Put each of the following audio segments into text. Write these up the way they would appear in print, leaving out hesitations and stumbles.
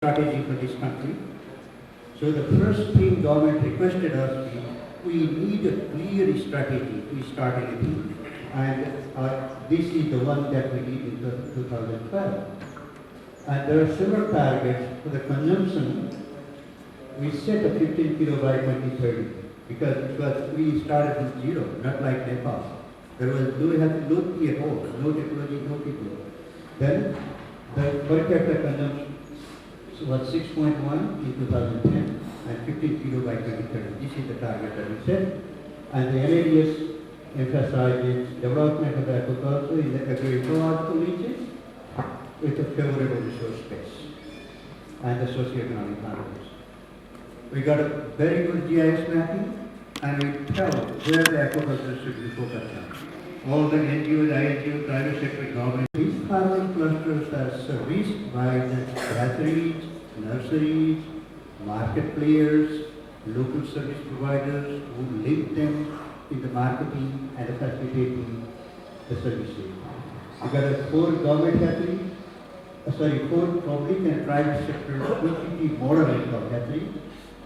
strategy for this country. So the first thing government requested us, we need a clear strategy to start anything. And this is the one that we did in 2012. And there are several targets for the consumption. We set a 15 kilo by 2030 because we started with zero, not like Nepal. There was no tea at all, no technology, no people. Then the per capita consumption was 6.1 in 2010 and 15 kilo by 2030. This is the target that we set. And the NADS emphasizes development of agriculture in the agricultural regions with a favorable resource base and the socio-economic context. We got a very good GIS mapping and we tell where the agriculture should be focused on. All the NGOs, INGOs, private sector, government. These farming clusters are serviced by the grassroots, nurseries, market players, local service providers who link them in the marketing and facilitating the services. We got a four public and private sector PPP model is called hatchery,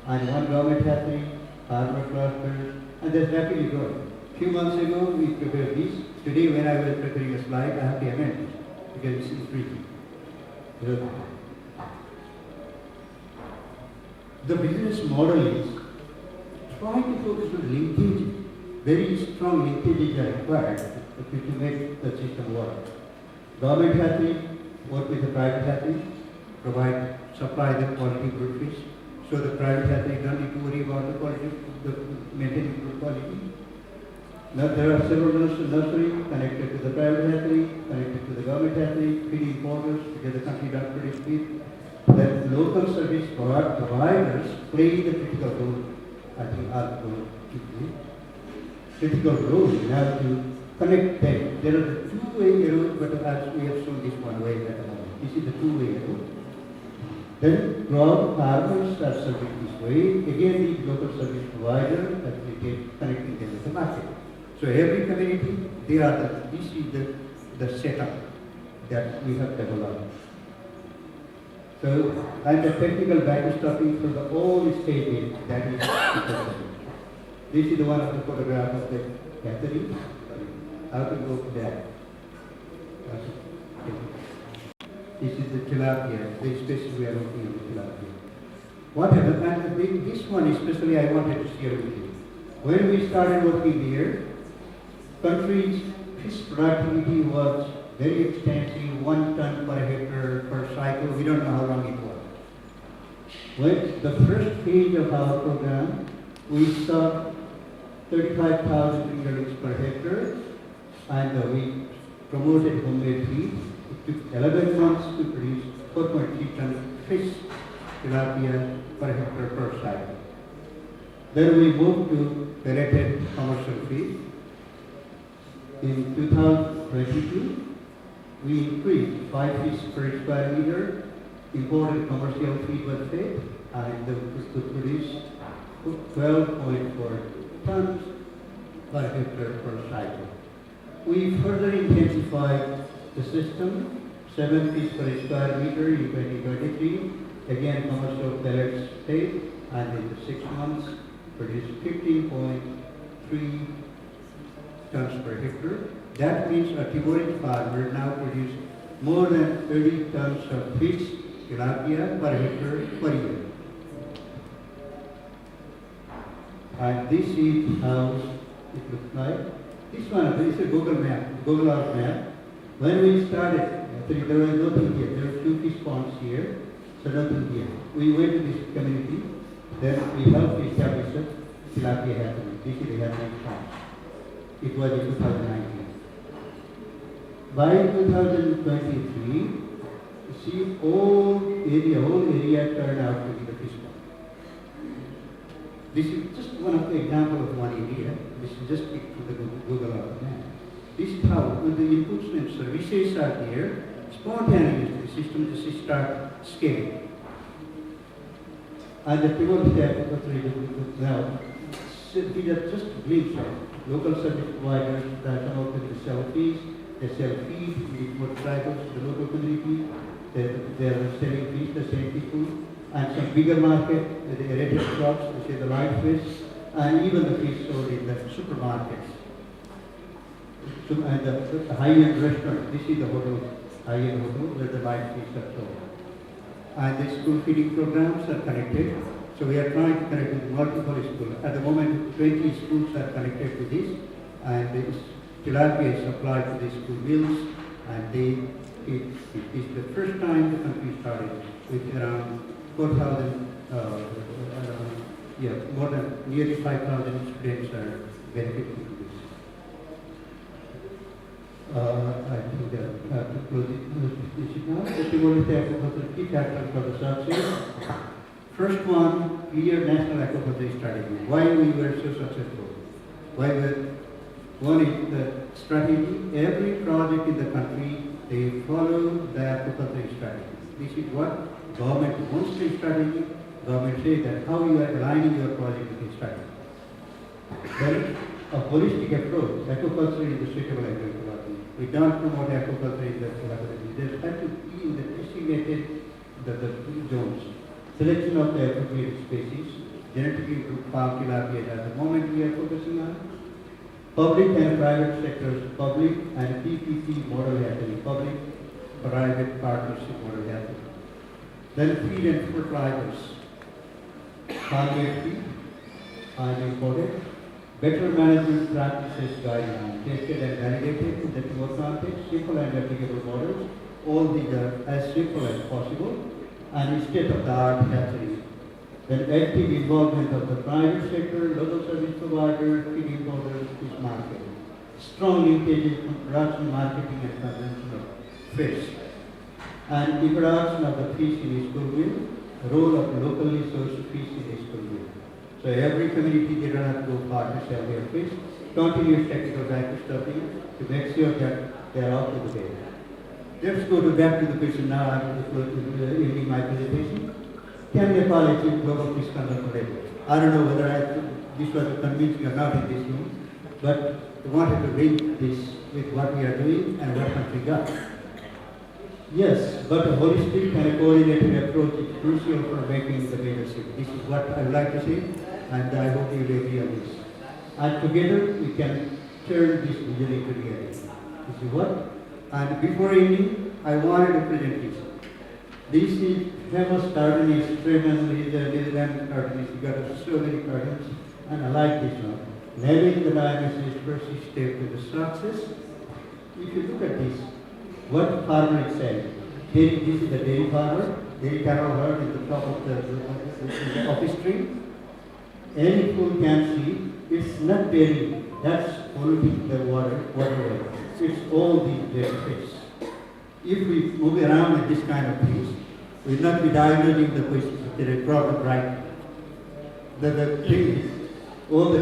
and one government hatchery, farmer clusters, and that's rapidly growing. A few months ago, we prepared this. Today, when I was preparing a slide, I have to amend it because this is tricky. The business model is try to focus on linkage. Very strong linkages are required to make the system work. Government hatchery work with the private hatchery, supply the quality good fish. So the private hatchery don't need to worry about the quality, maintaining good quality. Now there are several nurseries connected to the private hatchery, connected to the government hatchery, feeding quarters because the country doesn't produce feed. Then local service providers play the critical role. I think critical role. You have to connect them. There are the two-way road, but as we have shown this one way at the moment. This is the two-way road. Then crowd farmers are serving this way. Again, these local service providers facilitate connecting them with the market. So every community, this is the setup that we have developed. So, and the technical backstopping for the all stages, that is this is the one of the photograph of the hatchery. How to go to that? This is the tilapia, the species we are looking at the tilapia. What happened? And this one especially I wanted to share with you. When we started working here, country's fish productivity was very extensive, 1 ton per hectare per cycle. We don't know how long it was. When the first phase of our program, we saw 35,000 fingerlings per hectare, and we promoted homemade feed. It took 11 months to produce 4.3 ton fish tilapia per hectare per cycle. Then we moved to pelleted commercial feed. In 2022, we increased 5 fish per square meter. Imported commercial feed was fed, and we could produce 12.4 tons per hectare per cycle. We further intensified the system, 7 fish per square meter in 2023. Again, commercial pellets fed, and in the 6 months, produced 15.3 tons per hectare. That means a Timurid farmer now produces more than 30 tons of fish, tilapia per hectare per year. And this is how it looks like. This is a Google map, Google Earth map. When we started, there was nothing here. There were 2 fish ponds here, so nothing here. We went to this community, then we helped establish a tilapia hatchery. This is the hatchery pond. It was in 2019. By 2023, you see whole area turned out to be the fish pond. This is just one of the examples of one area. This is just picked from the Google Earth map. This is how, when the inputs and services are there, spontaneously the system just start scaling. And the pivot step now, these are just glimpses of local service providers that come out with the sell fees, they sell feed, we motorcycles to the local community, They're selling fish, the same people, and some bigger market, the aerated crops, which is the live fish, and even the fish sold in the supermarkets. So, and the high-end restaurant, this is the hotel, high-end hotel where the live fish are sold. And the school feeding programs are connected. So we are trying to connect with multiple schools. At the moment, 20 schools are connected to this, and this tilapia is supplied to the school meals, and it is the first time the country started with around 4,000, more than nearly 5,000 students are benefiting from this. I think that to close it now. The key factors for the success. First one, clear national aquaculture strategy. Why we were so successful? One is the strategy. Every project in the country, they follow the aquaculture strategy. This is what government wants to strategy. Government says that how you are aligning your project with the strategy. Then a holistic approach. Aquaculture is the suitable agriculture. We don't promote aquaculture in the collaborative. There has to be in the designated the zones. Selection of the appropriate species, genetically improved farm tilapia at the moment we are focusing on. Public and private sectors, public and PPP model has to be public, private partnership model has to be. Then feed and fertilizers. Farm-made feed, highly important. Better management practices guidelines, tested and validated in the two context, simple and applicable models. All these are as simple as possible. And state-of-the-art hatcheries. Then active involvement of the private sector, local service providers, feeding orders, fish market. Strong linkages from production, marketing, and consumption of fish. And introduction of the fish in school meal, role of locally sourced fish in school meal. So every community, they don't have to go far to sell their fish. Continuous technical back stuffing to make sure that they are out of the day. Let's go back to the question now. I'm ending my presentation. Can Nepal achieve global fish consumption level? I don't know whether this was convincing or not in this room, but I wanted to link this with what we are doing and what country got. Yes, but a holistic and a coordinated approach is crucial for making the leadership. This is what I would like to say, and I hope you will agree on this. And together we can turn this vision into reality. This is what. And before ending, I wanted to present this. This is famous cartoonist, Freeman, he's a Netherlands cartoonist. He got so many cartoons, and I like this one. Nailing the diagnosis first step to the success. If you look at this, what farmer is saying? This is the dairy farmer, dairy cattle herd in the top of the office tree. Any fool can see it's not dairy, that's polluting the waterway. It's all these dairy fish. If we move around with this kind of things, we'll not be diagnosing the fish with a proper right. The thing is, all the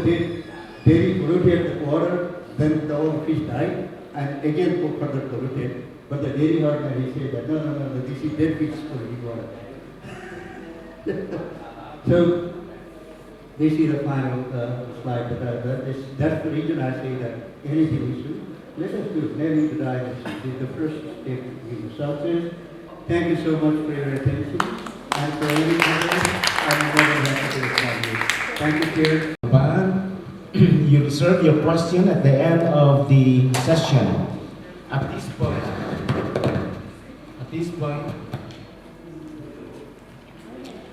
dairy polluted the water, then all the fish died, and again further polluted. But the dairy herd, he said that no, this is dead fish polluting water. So this is the final slide that that's the reason I say that anything we do, let us do nailing the diagnosis. This is the first step in the success. Thank you so much for your attention and for everything. I'm very happy to respond to you. Thank you, Chair. You reserve your question at the end of the session. At this point,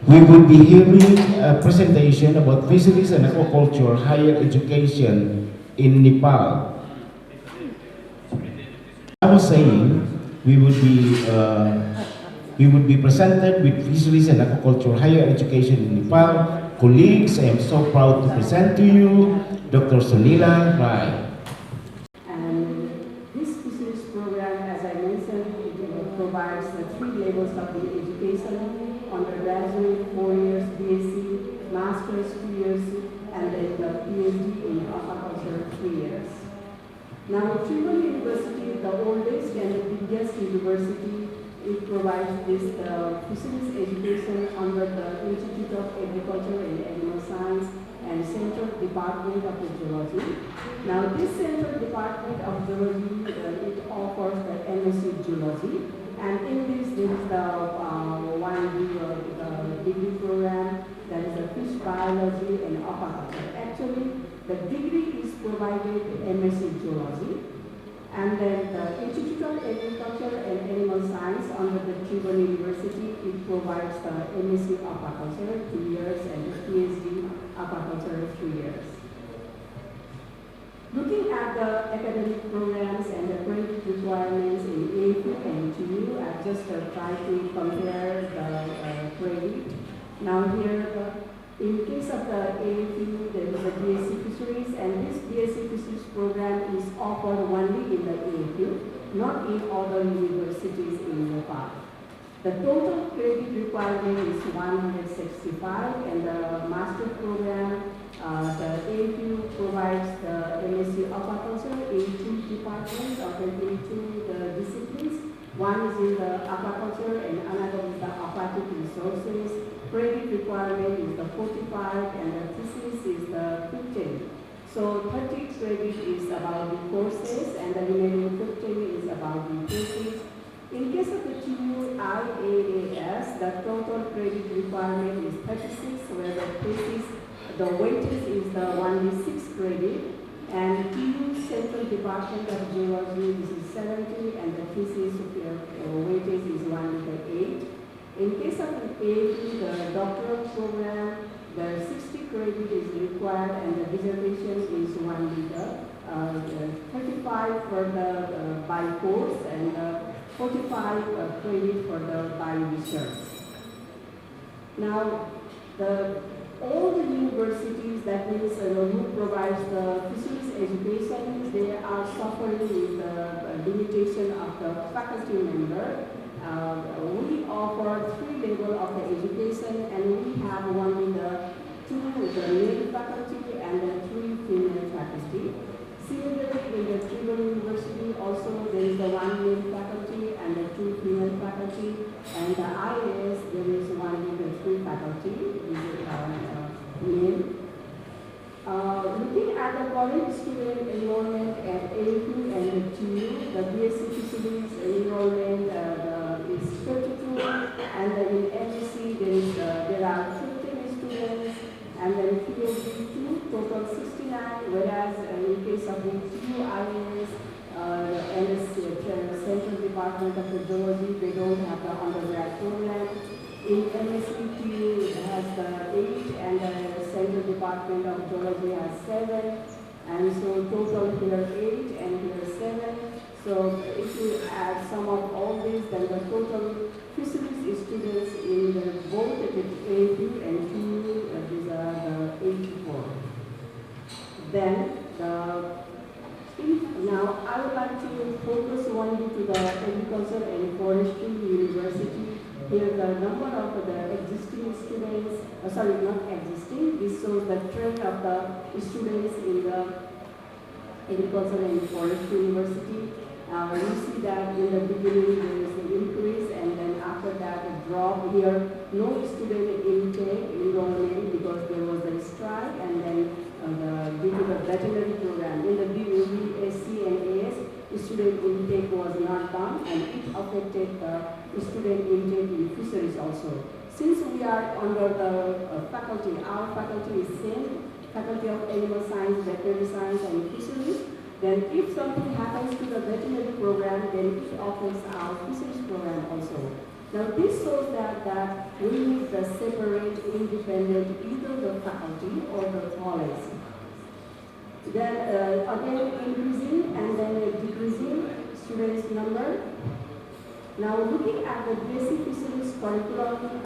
we will be hearing a presentation about fisheries and aquaculture higher education in Nepal. I was saying we would be presented with fisheries and aquaculture higher education in Nepal. Colleagues, I am so proud to present to you Dr. Sunila Rai. Provides the 3 levels of the education: undergraduate 4 years BSc, master's 2 years, and then the PhD in aquaculture 3 years. Now, Tribhuvan University, the oldest and the biggest university, it provides this fisheries education under the Institute of Agriculture and Animal Science and Central Department of Geology. Now, this Central Department of Geology, it offers the MSc Geology. And in this, there is the the degree program, that is a fish biology and aquaculture. Actually, the degree is provided MSc Zoology, and then the Institute of Agriculture and Animal Science under the Tribhuvan University, it provides the MSc Aquaculture 2 years and the PhD Aquaculture 3 years. Looking at the academic programs and the credit requirements in AAP and TU, I've just tried to compare the credit. Now here, in case of the AAP, there is a BSc Fisheries, and this BSc Fisheries program is offered only in the AAP, not in other universities in Nepal. The total credit requirement is 165, and the master program, the AAP provides the MSc Aquaculture in 2 departments or in 2 disciplines. One is in the aquaculture and another is the aquatic resources. Credit requirement is the 45 and the thesis is the 15. So 30 credit is about the courses and the remaining 15 is about the thesis. In case of the TU IAAS, the total credit requirement is 36, where the thesis, the weightage is the only 6 credit, and TU Central Department of Geology, this is 70, and the thesis weightage is only the 8. In case of the AAP, the doctoral program, the 60 credit is required, and the dissertation is only the 35 for the by course and 45 credit for the by research. Now, all the universities, that means who provides the fisheries education, they are suffering with the limitation of the faculty member. We offer 3 levels of the education, and we have only the 2 the male faculty and the 3 female faculty. Similarly, in the Tribhuvan University also there is the 1 male faculty and the 2 female faculty, and the IAS there is only the 3 faculty, male. Looking at the current student enrollment at AAP and the TU, the BSc Fisheries enrollment is 32, and then in MSc there are 15 students, and then PhD 2, total 69, whereas in case of the TU IAS and the Central Department of the Geology, they don't have the undergrad program. In MSc TU it has the 8, and the Central Department of Geology has 7, and so total here 8 and here 7. So if you add sum of all this, then the total fisheries students in both the AAP and TU, these are the 84. Then now I would like to focus only to the Agriculture and Forestry University. Here the number of the existing students, not existing, this shows the trend of the students in the Agriculture and Forestry University. You see that in the beginning there is an increase, and then after that a drop. Here no student intake enrollment because there was a strike, and then due to the veterinary program in the BSc and AS, student intake was not done, and it affected the student intake in fisheries also. Since we are under the faculty, our faculty is same, Faculty of Animal Science, Veterinary Science and Fisheries, then if something happens to the veterinary program, then it affects our fisheries program also. Now this shows that we need the separate, independent, either the faculty or the college. Then again increasing and then decreasing students number. Now looking at the basic fisheries curriculum,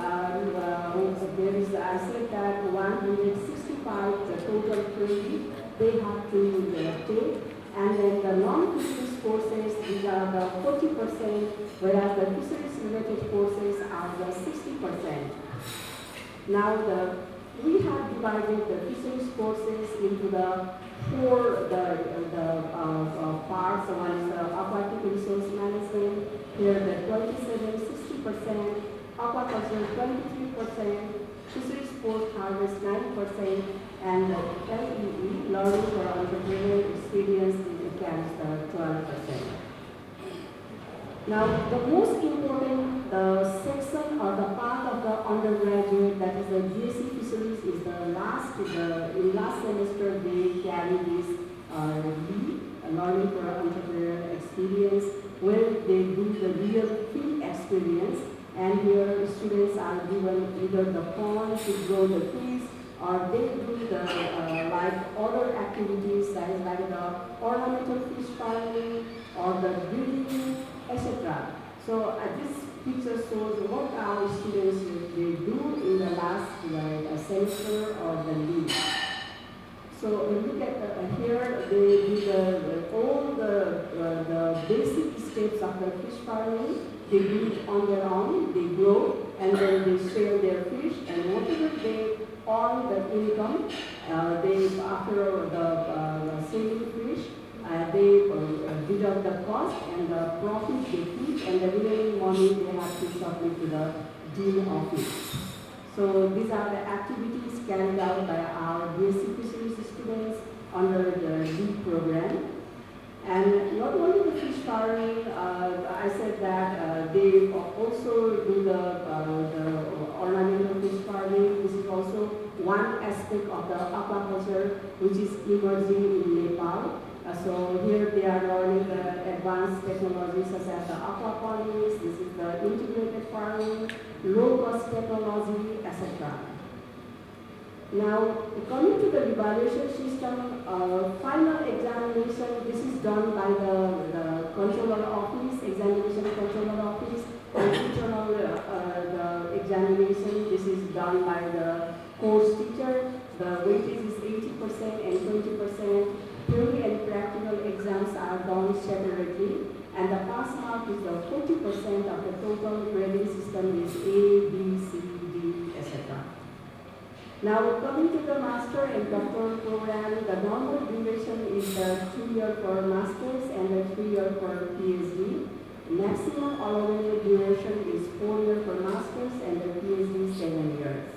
there is, I said that 165 the total credit they have to take, and then the non-fisheries courses, these are the 40%, whereas the fisheries related courses are the 60%. Now we have divided the fisheries courses into the 4 parts. One is the aquatic resource management, here the 60%, aquaculture 23%, fisheries post-harvest 9%, and the LEE, learning for entrepreneurial experience, it carries the 12%. Now, the most important section or the part of the undergraduate, that is the BSc Fisheries, is the in last semester they carry this learning for entrepreneurial experience, where they do the real field experience, and here students are given either the pond to grow the fish, or they do the like other activities, that is like the ornamental fish farming or the breeding, etc. So this picture shows what our students they do in the last semester of the leave. So when you look at here, they do all the basic steps of the fish farming. They do it on their own, they grow, and then they sell their fish, and whatever they earn the income, they after the selling fish, they deduct the cost and the profit they keep, and the remaining money they have to submit to the dean office. So these are the activities carried out by our BSc Fisheries students under the LEAD program. And not only the fish farming, I said that they also do the ornamental fish farming. This is also one aspect of the aquaculture which is emerging in Nepal. So here they are learning the advanced technologies such as the aquaponics, this is the integrated farming, low-cost technology, etc. Now, coming to the evaluation system, final examination, this is done by the controller office, examination controller office, and internal the examination, this is done by the course teacher. The weightage is 80% and 20%. Theory and practical exams are done separately, and the pass mark is the 40% of the total grading system is A, B, C, D, etc. Now, coming to the master and doctoral program, the normal duration is the 2-year for masters and the 3-year for PhD. Maximum allowable duration is 4-year for masters and the PhD 7 years.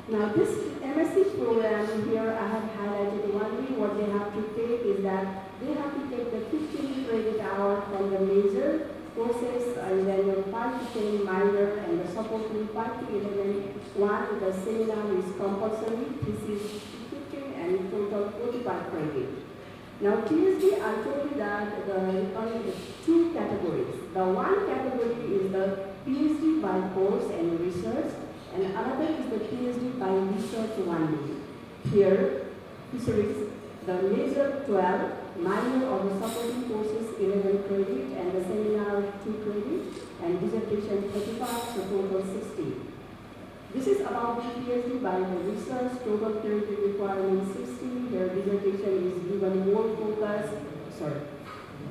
Now, this MSc program here, I have highlighted only what they have to take is that they have to take the 15 credit hour from the major courses, and then your 5 to 10 minor, and the supporting 5 to 11. One, the seminar is compulsory. This is 15 and total 45 credit. Now, PhD, I told you that only two categories. The one category is the PhD by course and research, and another is the PhD by research only. Here, fisheries, the major 12, minor or the supporting courses 11 credit, and the seminar 2 credit, and dissertation 35, so total 60. This is about the PhD by the research, total credit requirement 60, their dissertation is given more focus,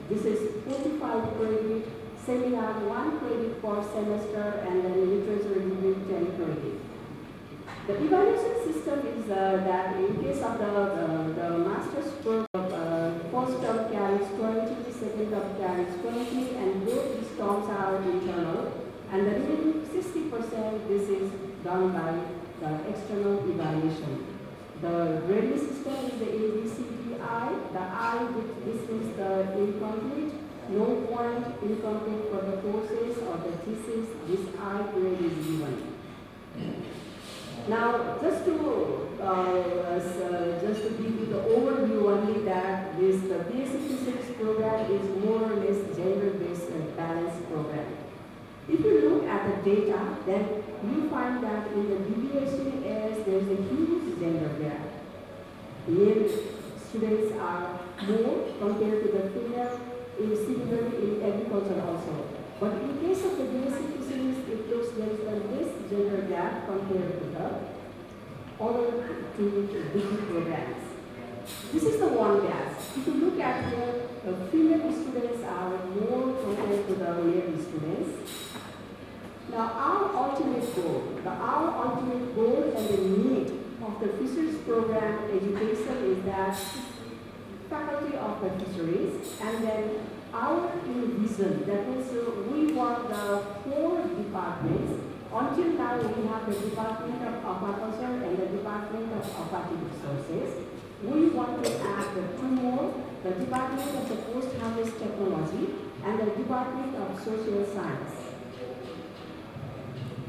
this is 45 credit, seminar 1 credit per semester, and then literature review 10 credit. The evaluation system is that in case of the master's program, first term carries 20, second term carries 20, and both these terms are internal, and the remaining 60% this is done by the external evaluation. The grading system is the ABCDI. The I, this is the incomplete. No point incomplete for the courses or the thesis. This I grade is given. Now, just to give you the overview only that the BSc Physics program is more or less gender-based balanced program. If you look at the data, then you find that in the deviation as there's a huge gender gap. Male students are more compared to the female, similarly in agriculture also. But in case of the BSc Physics, it looks there is a less gender gap compared to the other two degree programs. This is the one gap. If you look at here, the female students are more compared to the male students. Now, our ultimate goal and the need of the fisheries program education is that faculty of the fisheries, and then our vision, that means we want the 4 departments. Until now, we have the Department of Aquaculture and the Department of Aquatic Resources. We want to add the 2 more, the Department of the Post-Harvest Technology and the Department of Social Science.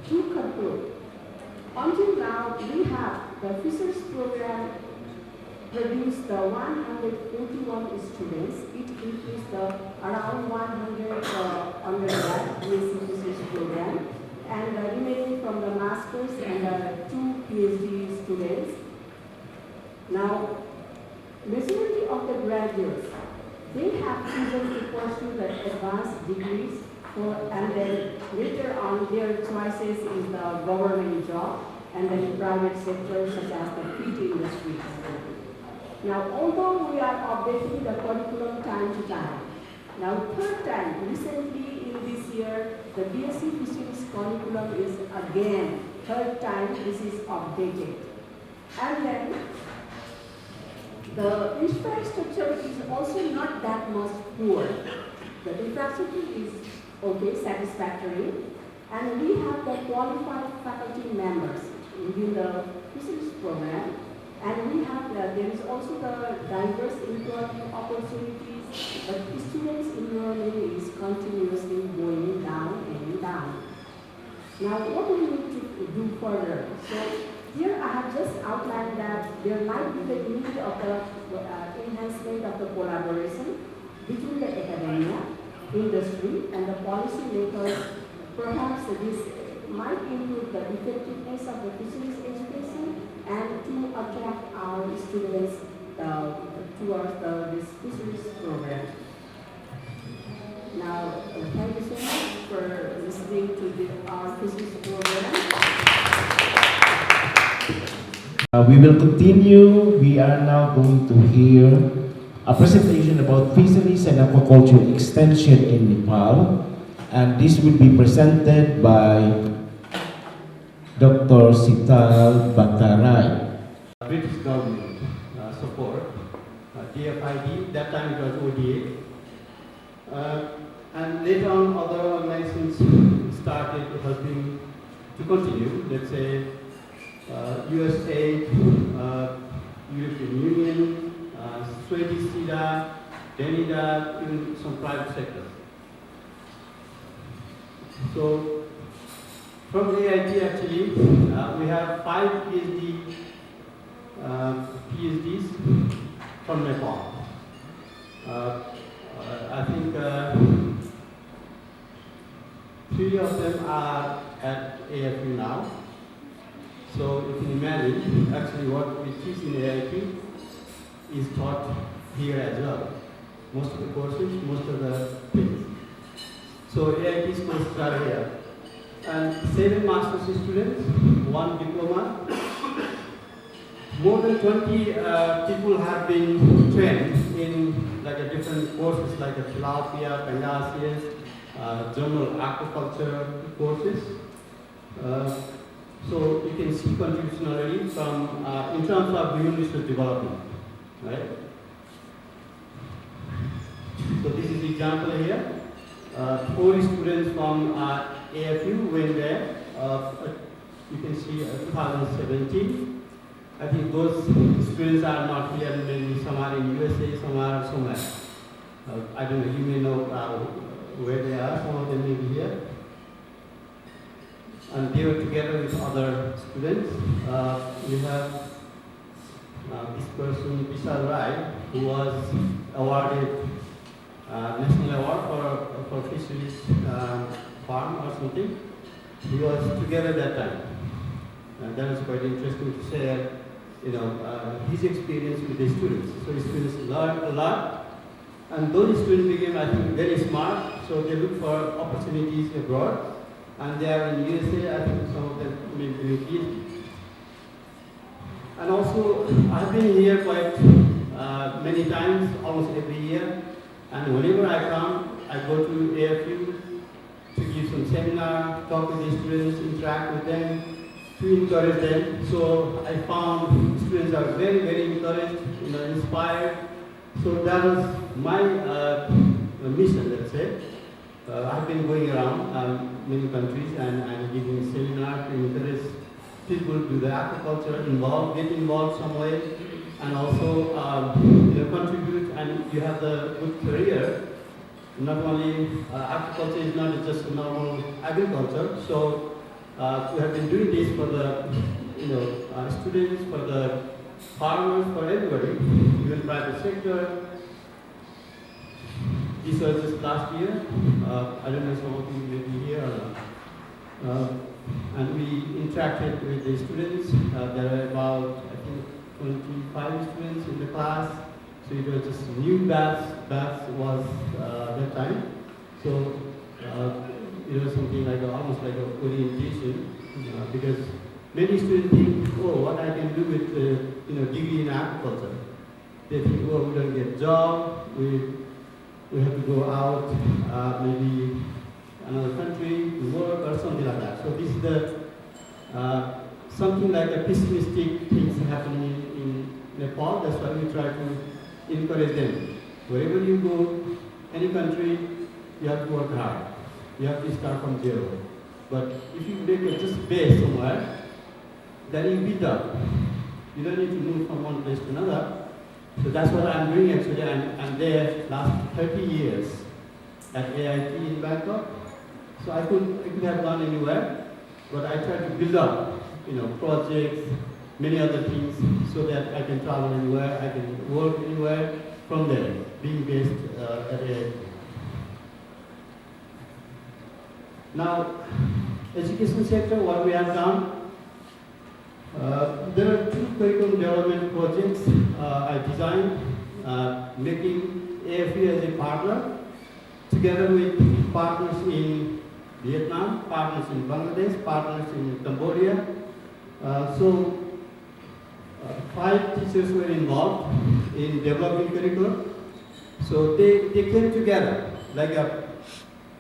To conclude, until now we have the Fisheries Program produced the 141 students. It includes the around 100 undergrad BSc Fisheries Program, and the remaining from the masters and the 2 PhD students. Now, majority of the graduates, they have chosen to pursue the advanced degrees and then later on their choices is the government job and then private sector such as the feed industry. Now, although we are updating the curriculum time to time, now third time, recently in this year, the BSc Fisheries curriculum is again, third time this is updated. And then, the infrastructure is also not that much poor. The infrastructure is okay, satisfactory, and we have the qualified faculty members within the Fisheries program, and we have there is also the diverse employment opportunities, but students' enrollment is continuously going down and down. Now, what do we need to do further? So, here I have just outlined that there might be the need of the enhancement of the collaboration between the academia, industry, and the policy makers. Perhaps this might improve the effectiveness of the fisheries education and to attract our students towards this fisheries program. Now, thank you so much for listening to our fisheries program. We will continue. We are now going to hear a presentation about fisheries and aquaculture extension in Nepal, and this will be presented by Dr. Sital Bhattarai. British government support, DFID, that time it was ODA, and later on other organizations started helping to continue, let's say USAID, European Union, Swedish SIDA, DENIDA, even some private sector. So from AIT actually, we have 5 PhDs from Nepal. I think 3 of them are at AFU now. So you can imagine, actually what we teach in AIT is taught here as well. Most of the courses, most of the things. So AIT's courses are here. And 7 master's students, 1 diploma. More than 20 people have been trained in like a different courses like a tilapia, pangasius, general aquaculture courses. So you can see contribution already from in terms of human resource development, right? So this is the example here. 4 students from AFU went there. You can see 2017. I think those students are not here. Maybe some are in USA, some are somewhere. I don't know. You may know where they are. Some of them may be here. And they were together with other students. We have this person, Vishal Rai, who was awarded National Award for Fisheries Farm or something. He was together that time. That was quite interesting to share, his experience with the students. So the students learned a lot. And those students became, I think, very smart. So they look for opportunities abroad. And they are in USA, I think some of them may be PhD. And also, I've been here quite many times, almost every year. And whenever I come, I go to AFU to give some seminar, talk with the students, interact with them, to encourage them. So I found students are very, very encouraged, inspired. So that was my mission, let's say. I've been going around many countries and giving seminars to encourage people to do the aquaculture, get involved some way, and also contribute. And you have the good career not only agriculture is not just normal agriculture. So we have been doing this for the students, for the farmers, for everybody, even private sector. This was just last year. I don't know if some of you may be here or not. And we interacted with the students. There were about, I think, 25 students in the class. So it was just a new batch was that time. So it was something like almost like a orientation, because many students think, oh, what I can do with degree in agriculture. They think, oh, we don't get a job, we have to go out, maybe another country to work or something like that. So this is the something like a pessimistic things happening in Nepal. That's why we try to encourage them. Wherever you go, any country, you have to work hard. You have to start from zero. But if you make a just base somewhere, then you build up. You don't need to move from one place to another. So that's what I'm doing actually. I'm there last 30 years at AIT in Bangkok. So I could have gone anywhere, but I try to build up, projects, many other things, so that I can travel anywhere, I can work anywhere from there, being based at AIT. Now, education sector, what we have done, there are 2 curriculum development projects I designed, making AFU as a partner, together with partners in Vietnam, partners in Bangladesh, partners in Cambodia. So 5 teachers were involved in developing curriculum. So they came together like a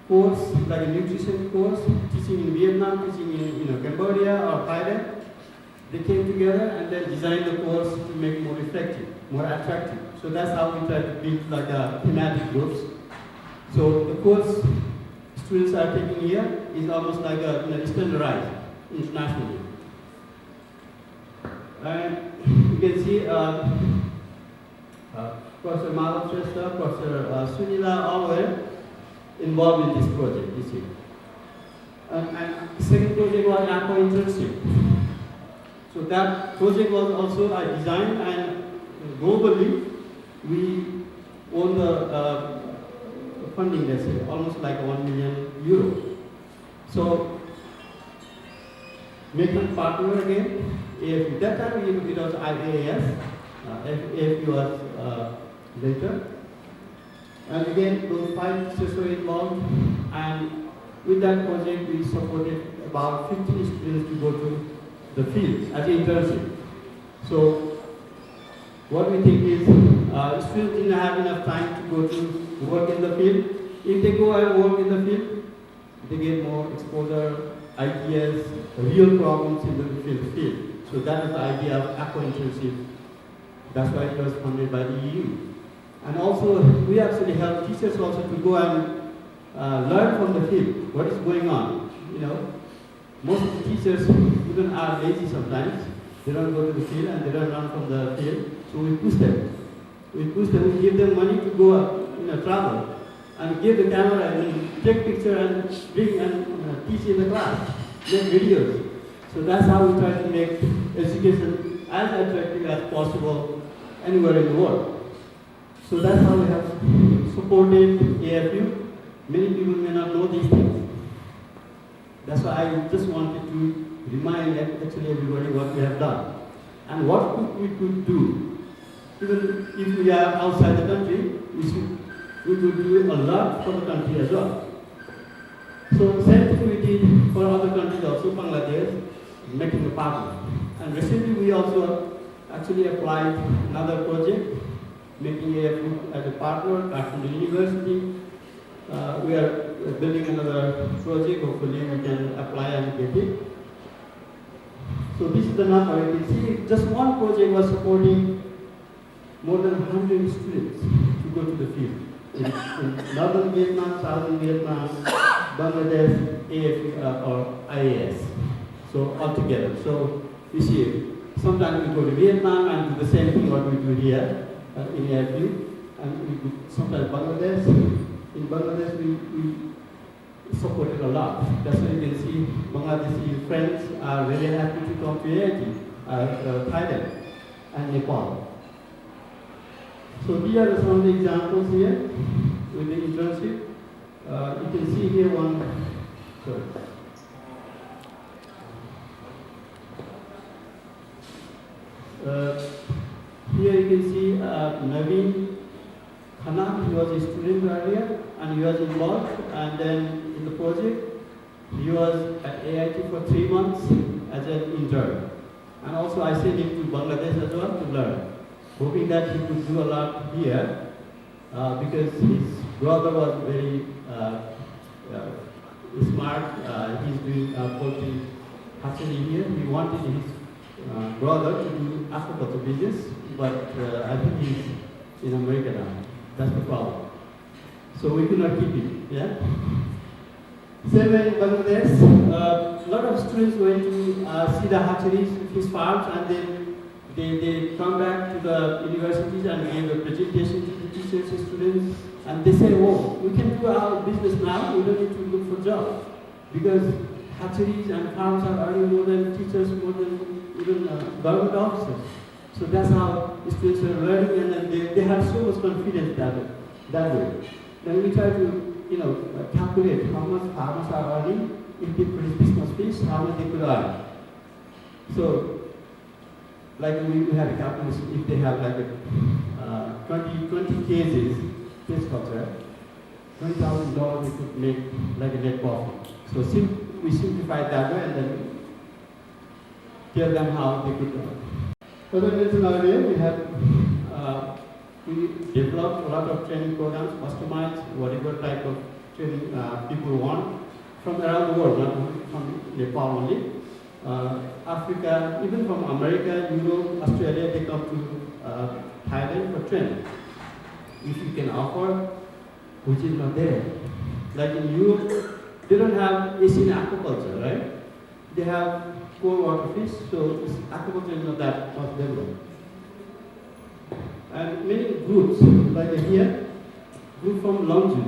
course, like a nutrition course, teaching in Vietnam, teaching in Cambodia or Thailand. They came together and then designed the course to make it more effective, more attractive. So that's how we try to build like a thematic groups. So the course students are taking here is almost like a standardized internationally. And you can see Professor Madhav Shrestha, Professor Sunila, all were involved in this project this year. And the second project was aqua internship. So that project was also I designed, and globally we own the funding, let's say, almost like €1 million. So making partner again, AFU. That time it was IAS, AFU was later. And again, those 5 teachers were involved, and with that project we supported about 50 students to go to the field as an internship. So what we think is students didn't have enough time to go to work in the field. If they go and work in the field, they get more exposure, ideas, real problems in the field. So that is the idea of aqua internship. That's why it was funded by the EU. And also we actually help teachers also to go and learn from the field, what is going on. Most of the teachers even are lazy sometimes. They don't go to the field and they don't learn from the field. So we push them. We give them money to go travel, and give the camera and take picture and bring and teach in the class, make videos. So that's how we try to make education as attractive as possible anywhere in the world. So that's how we have supported AFU. Many people may not know these things. That's why I just wanted to remind actually everybody what we have done and what we could do. Even if we are outside the country, we could do a lot for the country as well. So same thing we did for other countries also, Bangladesh, making a partner. And recently we also actually applied another project, making AFU as a partner, Kathmandu University. We are building another project, hopefully we can apply and get it. So this is the number. You can see just one project was supporting more than 100 students to go to the field. In northern Vietnam, southern Vietnam, Bangladesh, AF or IAS. So all together. So you see, sometimes we go to Vietnam and do the same thing what we do here in AFU, and we do sometimes Bangladesh, in Bangladesh we supported a lot. That's why you can see Bangladeshi friends are really happy to come to AIT, Thailand and Nepal. So these are some of the examples here with the internship. You can see here one, sorry. Here you can see Naveen Khanna. He was a student earlier and he was involved, and then in the project he was at AIT for 3 months as an intern. And also I sent him to Bangladesh as well to learn, hoping that he could do a lot here because his brother was very smart. He's doing poultry hatchery here. He wanted his brother to do aquaculture business, but I think he's in America now. That's the problem. So we could not keep him. Yeah. Same way in Bangladesh, a lot of students went to see the hatcheries, fish farms, and then they come back to the universities and give a presentation to the teachers and students, and they say, "Oh, we can do our business now. We don't need to look for jobs because hatcheries and farms are earning more than teachers, more than even government officers." So that's how the students are learning, and then they have so much confidence that way. Then we try to calculate how much farmers are earning if they produce this much fish, how much they could earn. So, like we had a calculation, if they have like 20 kgs fish culture, $20,000 we could make like a net profit. So we simplify that way and then tell them how they could earn. As I mentioned earlier, we developed a lot of training programs, customized whatever type of training people want from around the world, not only from Nepal only. Africa, even from America, Europe, Australia, they come to Thailand for training. If you can offer, which is not there. Like in Europe, they don't have Asian aquaculture, right? They have core water fish, so aquaculture is not that much developed. And many groups, like here, group from Longju,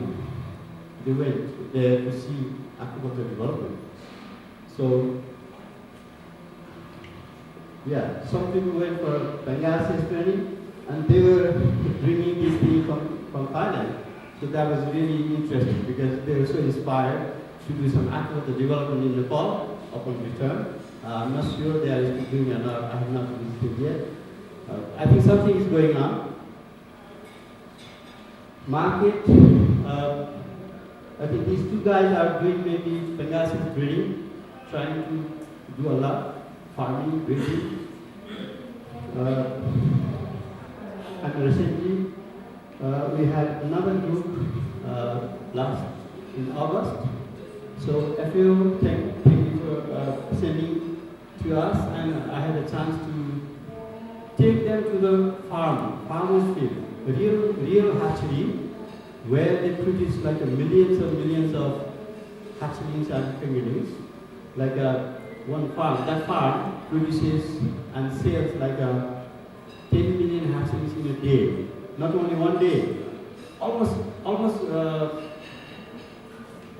they went there to see aquaculture development. So, yeah, some people went for Bangladesh training, and they were bringing this thing from Thailand. So that was really interesting because they were so inspired to do some aquaculture development in Nepal upon return. I'm not sure they are doing or not. I have not visited yet. I think something is going on. Market, I think these two guys are doing maybe Bangladesh breeding, trying to do a lot, farming, breeding. And recently, we had another group in August. So FAO, thank you for sending to us, and I had a chance to take them to the farmers field, a real hatchery, where they produce like millions and millions of hatchlings and fingerlings. Like one farm, that farm produces and sells like 10 million hatchlings in a day. Not only one day, almost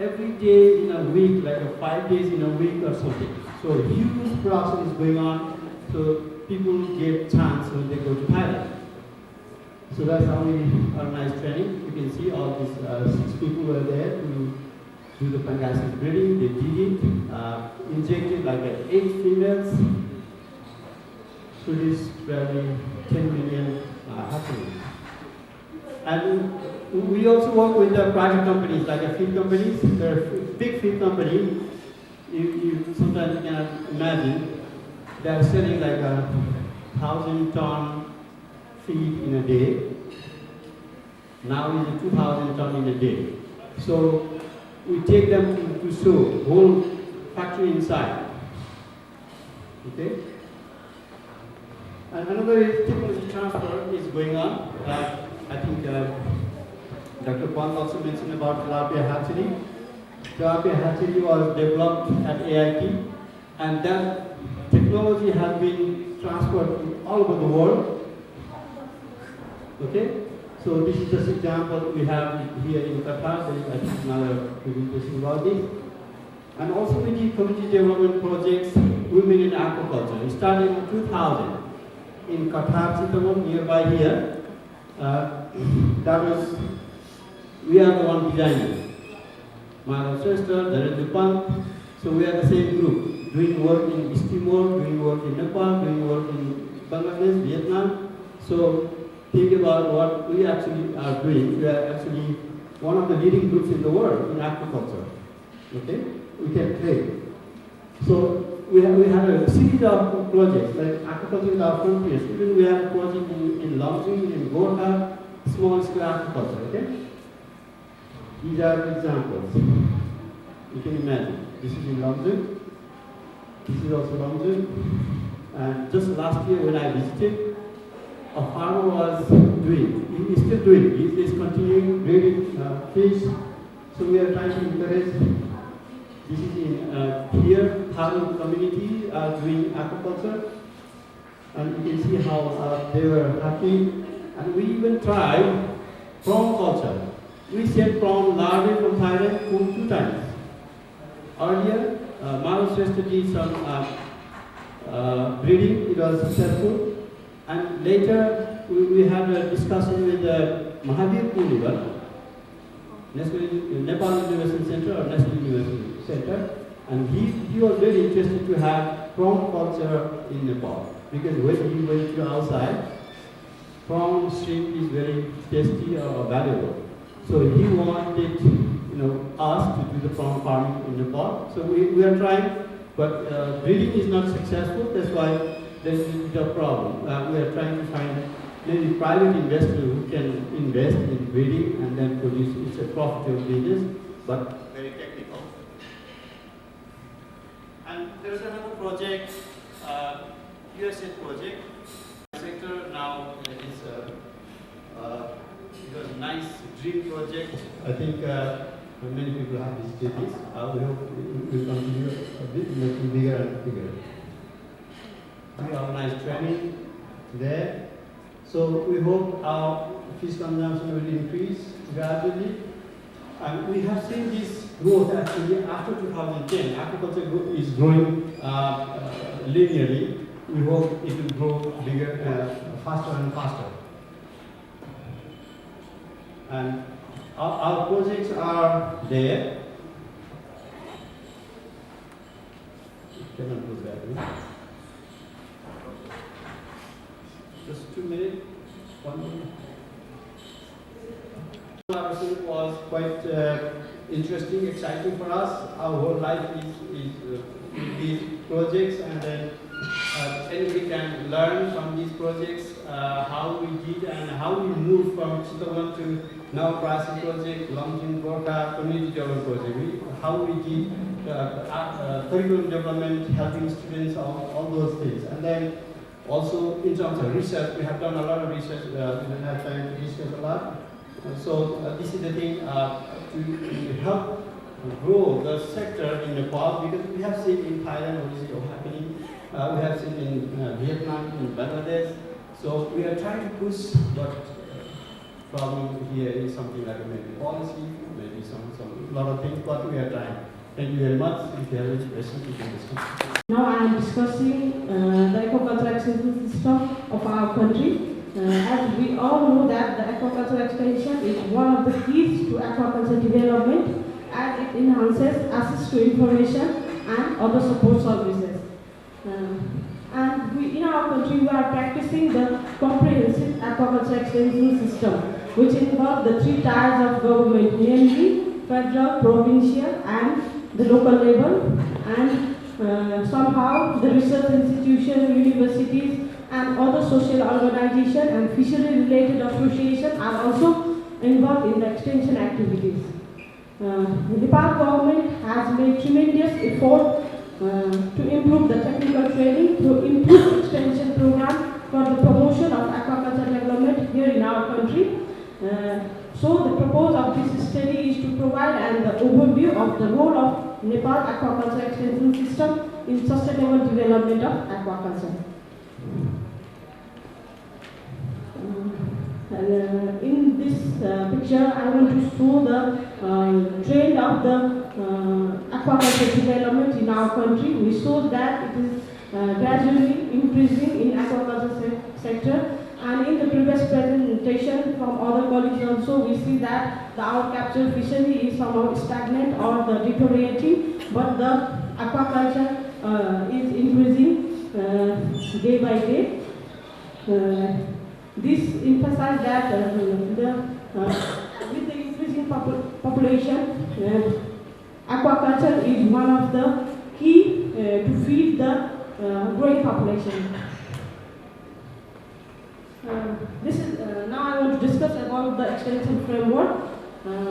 every day in a week, like 5 days in a week or something. So huge production is going on. So people get chance when they go to Thailand. So that's how we organize training. You can see all these 6 people were there to do the Pangasius breeding. They did it, injected like 8 females, produced probably 10 million hatchlings. And we also work with the private companies, like feed companies. They're a big feed company. You sometimes cannot imagine. They're selling like 1,000-ton feed in a day. Now it's 2,000 ton in a day. So we take them to show whole factory inside. Okay. And another technology transfer is going on. I think Dr. Pant also mentioned about tilapia hatchery. Tilapia hatchery was developed at AIT, and that technology has been transferred all over the world. Okay, So this is just an example we have here in Qatar. There is, I think, another presentation about this. And also we did community development projects, women in aquaculture. It started in 2000 in Qatar, Chittagong, nearby here. We are the one designing. My sister, Dharendra Pant. So we are the same group, doing work in East Timor, doing work in Nepal, doing work in Bangladesh, Vietnam. So think about what we actually are doing. We are actually one of the leading groups in the world in aquaculture. Okay, we can trade. So we have a series of projects like aquaculture without frontiers. Even we have a project in Longing, in Gorkha, small scale aquaculture. Okay, these are examples. You can imagine. This is in Longing. This is also Longing. And just last year when I visited, a farmer was doing, he is still doing, he is continuing breeding fish. So we are trying to encourage. This is in here, Thailand community are doing aquaculture. And you can see how they were happy. And we even tried prawn culture. We sent prawn larvae from Thailand 2 times. Earlier, Maro Shrestha did some breeding, it was successful. And later, we had a discussion with Mahavir Punival, Nepal University Center or National University Center, and he was very interested to have prawn culture in Nepal, because when he went to outside, prawn shrimp is very tasty or valuable. So he wanted, us to do the prawn farming in Nepal. So we are trying, but breeding is not successful. That's why there is a problem. We are trying to find maybe private investor who can invest in breeding and then produce. It's a profitable business, but very technical. And there's another project, USA project. Sector now is it was a nice dream project. I think many people have visited this. We hope it will continue a bit, making bigger and bigger. We organize training there. So we hope our fish consumption will increase gradually. And we have seen this growth actually after 2010. Agriculture is growing linearly. We hope it will grow bigger, faster and faster. And our projects are there. Cannot do that. Just 2 minutes. 1 minute. It was quite interesting, exciting for us. Our whole life is these projects, and then anybody can learn from these projects how we did and how we moved from Chittagong to now Pricing project, Longjing Gorkha community development project. How we did curriculum development, helping students, all those things, and then also in terms of research, we have done a lot of research. We don't have time to discuss a lot. So this is the thing to help grow the sector in Nepal, because we have seen in Thailand what is happening. We have seen in Vietnam, in Bangladesh. So we are trying to push, but problem here is something like maybe policy, maybe some lot of things, but we are trying. Thank you very much. If you have any questions, you can discuss. Now I am discussing the aquaculture extension system of our country. As we all know that the aquaculture extension is one of the keys to aquaculture development, as it enhances access to information and other support services. And in our country we are practicing the comprehensive aquaculture extension system, which involves the 3 tiers of government, namely federal, provincial and the local level, and somehow the research institutions, universities and other social organizations and fishery related associations are also involved in the extension activities. The Nepal government has made tremendous effort to improve the technical training through improved extension program for the promotion of aquaculture development here in our country. So the purpose of this study is to provide an overview of the role of Nepal aquaculture extension system in sustainable development of aquaculture. In picture, I want to show the trend of the aquaculture development in our country. We saw that it is gradually increasing in aquaculture sector. And in the previous presentation from other colleagues also, we see that the outcapture fishery is somehow stagnant or the deteriorating, but the aquaculture is increasing day by day. This emphasizes that with the increasing population, aquaculture is one of the key to feed the growing population. Now I want to discuss about the extension framework.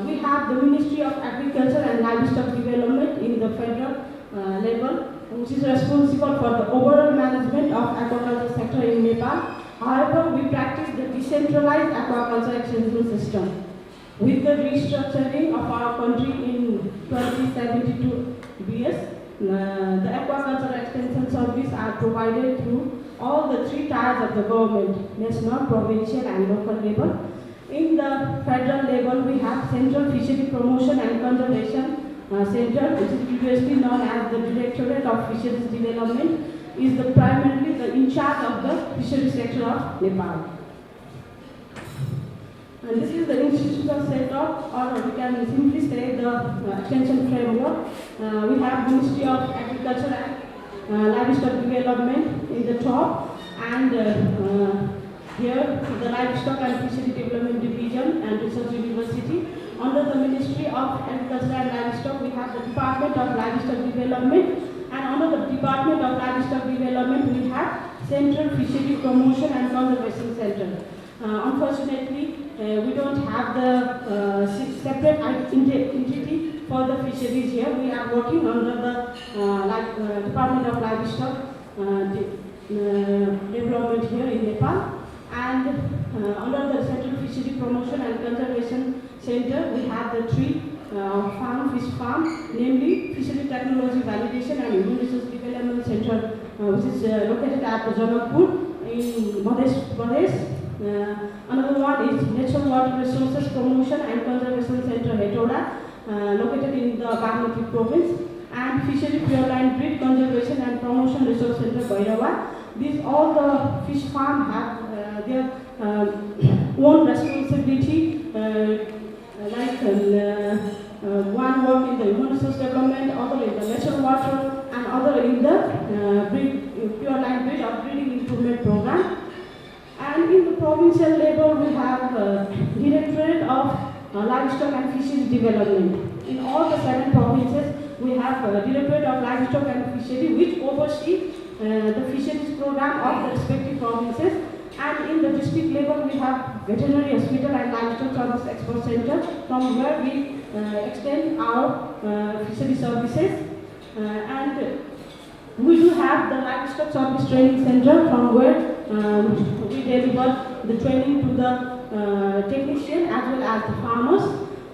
We have the Ministry of Agriculture and Livestock Development in the federal level, which is responsible for the overall management of aquaculture sector in Nepal. However, we practice the decentralized aquaculture extension system. With the restructuring of our country in 2072 BS, the aquaculture extension service are provided through all the three tiers of the government: national, provincial and local level. In the federal level, we have Central Fishery Promotion and Conservation Center, which is previously known as the Directorate of Fisheries Development, is primarily the in charge of the fishery sector of Nepal. And this is the institutional setup, or we can simply say the extension framework. We have Ministry of Agriculture and Livestock Development in the top, and here the Livestock and Fishery Development Division and Research University. Under the Ministry of Agriculture and Livestock, we have the Department of Livestock Development, and under the Department of Livestock Development, we have Central Fishery Promotion and Conservation Center. Unfortunately, we don't have the separate entity for the fisheries here. We are working under the Department of Livestock Development here in Nepal. And under the Central Fishery Promotion and Conservation Center, we have the three fish farm, namely Fishery Technology Validation and Human Resource Development Center, which is located at Janakpur in Madhya Pradesh. Another one is Natural Water Resources Promotion and Conservation Center, Hetoda, located in the Bagmati province, and Fishery Pure Line Breed Conservation and Promotion Resource Center, Bhairava. These all the fish farm have their own responsibility, one work in the human resource development, other in the natural water, and other in the pure line breed or breeding improvement program. And in the provincial level, we have Directorate of Livestock and Fisheries Development. In all the 7 provinces, we have Directorate of Livestock and Fisheries, which oversees the fisheries program of the respective provinces. And in the district level, we have Veterinary Hospital and Livestock Service Export Center, from where we extend our fishery services. And we do have the Livestock Service Training Center, from where we deliver the training to the technician as well as the farmers.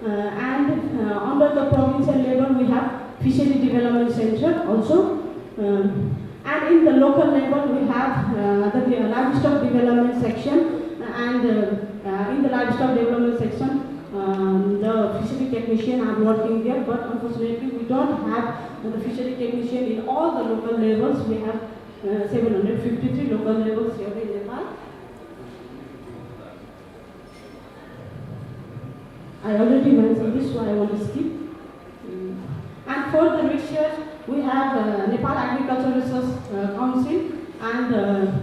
And under the provincial level, we have Fishery Development Center also. And in the local level, we have the Livestock Development Section, and in the Livestock Development Section, the fishery technician are working there, but unfortunately we don't have the fishery technician in all the local levels. We have 753 local levels here in Nepal. I already mentioned this, so I want to skip. And for the research, we have Nepal Agricultural Research Council, and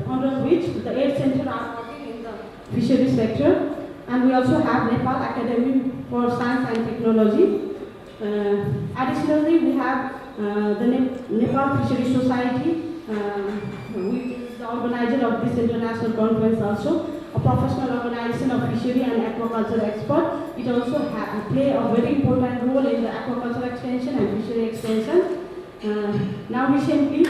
under which the 8 centers are working in the fishery sector. And we also have Nepal Academy for Science and Technology. Additionally, we have the Nepal Fishery Society, which is the organizer of this international conference also, a professional organization of fishery and aquaculture expert. It also play a very important role in the aquaculture extension and fishery extension. Now recently,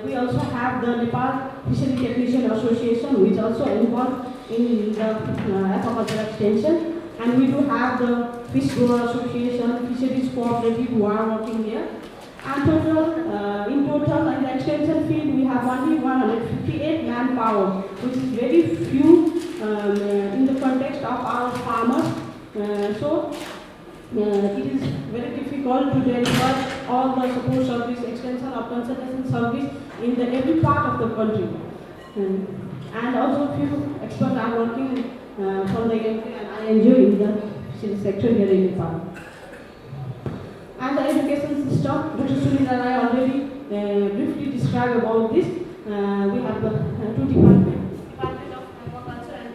we also have the Nepal Fishery Technician Association, which also involved in the aquaculture extension. And we do have the Fish Grower Association, Fisheries Cooperative, who are working here. And in total, in the extension field, we have only 158 manpower, which is very few in the context of our farmers. It is very difficult to deliver all the support service, extension of consultation service in every part of the country. And also few experts are working from the country, and I enjoy in the city sector here in Nepal. And the education system, Dr. Sunita Rai already briefly described about this. We have the two departments, Department of Agriculture and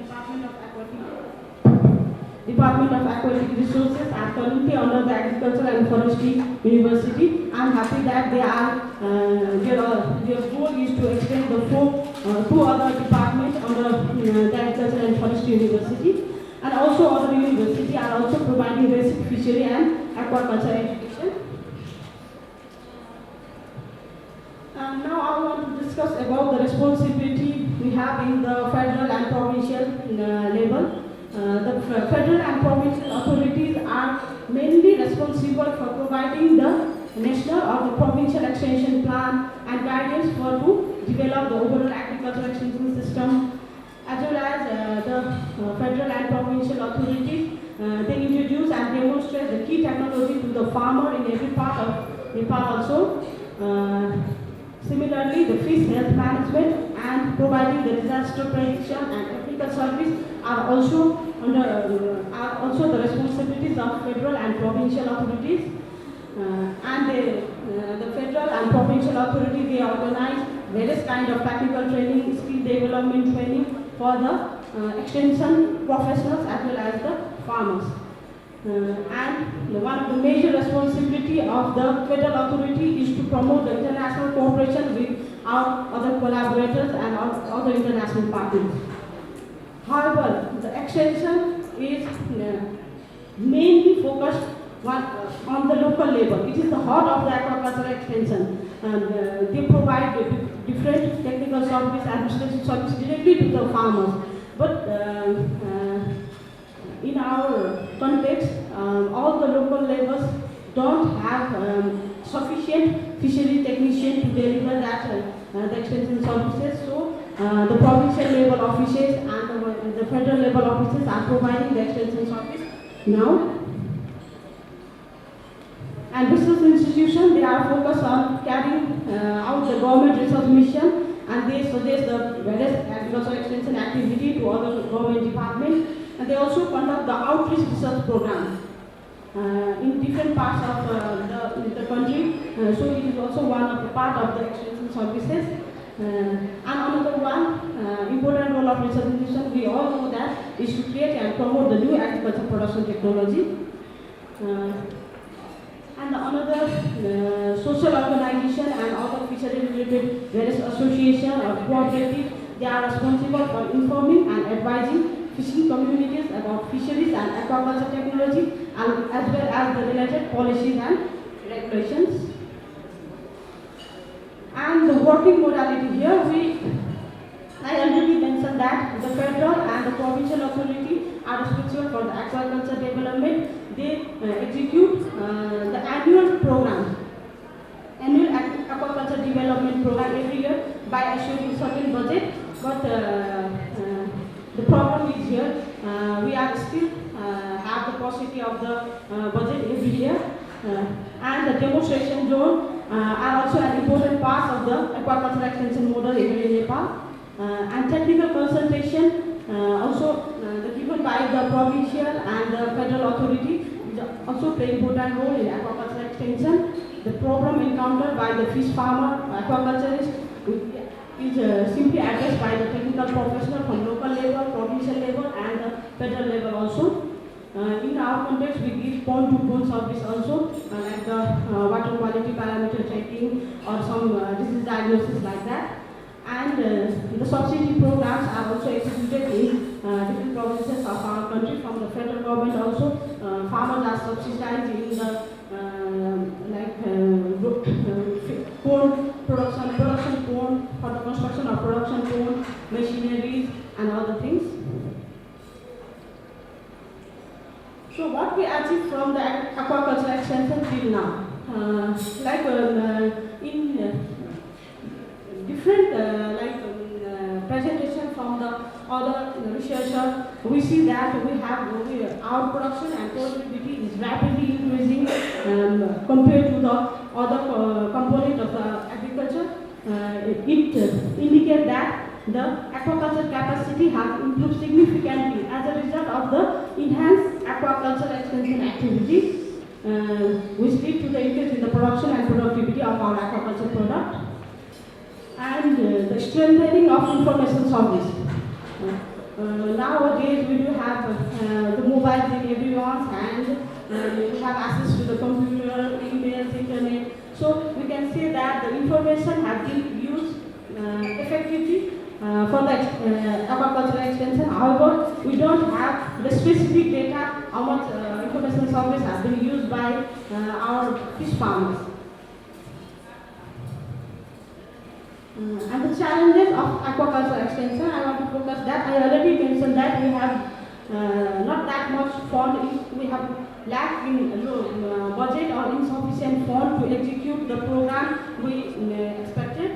Department of Aquatic Resources are currently under the Agriculture and Forestry University. I am happy that they are, their goal is to extend the two other departments under the Agriculture and Forestry University. And also other universities are also providing basic fishery and aquaculture education. And now I want to discuss about the responsibility we have in the federal and provincial level. The federal and provincial authorities are mainly responsible for providing the national or the provincial extension plan and guidance to develop the overall agricultural extension system, as well as the federal and provincial authorities. They introduce and demonstrate the key technology to the farmer in every part of Nepal also. Similarly, the fish health management and providing the disaster prediction and technical service are also the responsibilities of federal and provincial authorities. The federal and provincial authorities, they organize various kind of technical training, skill development training for the extension professionals as well as the farmers. And one of the major responsibility of the federal authority is to promote the international cooperation with our other collaborators and other international partners. However, the extension is mainly focused on the local level. It is the heart of the aquaculture extension, and they provide different technical service and administrative service directly to the farmers. But in our context, all the local levels don't have sufficient fishery technician to deliver the extension services. So the provincial level offices and the federal level offices are providing the extension service now. And research institutions, they are focused on carrying out the government research mission, and they suggest the various agricultural extension activity to other government departments. And they also conduct the outreach research program in different parts of the country. So it is also one of the part of the extension services. And another one important role of research institution, we all know that, is to create and promote the new agriculture production technology. And another social organization and other fishery related various association or cooperatives, they are responsible for informing and advising fishing communities about fisheries and aquaculture technology, and as well as the related policies and regulations. And the working modality here, I already mentioned that the federal and the provincial authority are responsible for the aquaculture development. They execute the annual program, annual aquaculture development program every year by assuring certain budget. But the problem is here, we are still have the paucity of the budget every year, and the demonstration zone are also an important part of the aquaculture extension model here in Nepal. And technical consultation also given by the provincial and the federal authority is also play important role in aquaculture extension. The problem encountered by the fish farmer aquaculturist is simply addressed by the technical professional from local level, provincial level and the federal level also. In our context, we give pond-to-pond service also, like the water quality parameter checking or some disease diagnosis like that. And the subsidy programs are also executed in different provinces of our country. From the federal government also, farmers are subsidized in the pond production pond, for the construction of production pond, machineries and other things. So what we achieved from the aquaculture extension till now, in different presentation from the other researchers, we see that our production and productivity is rapidly increasing compared to the other component of the agriculture. It indicates that the aquaculture capacity has improved significantly as a result of the enhanced aquaculture extension activity, which lead to the increase in the production and productivity of our aquaculture product, and the strengthening of information service. Nowadays, we do have the mobiles in everyone's hand, we have access to the computer, emails, internet. So we can say that the information has been used effectively for the aquaculture extension. However, we don't have the specific data how much information service has been used by our fish farmers. And the challenges of aquaculture extension, I want to focus that. I already mentioned that we have not that much fund. We have lack in budget or insufficient fund to execute the program we expected.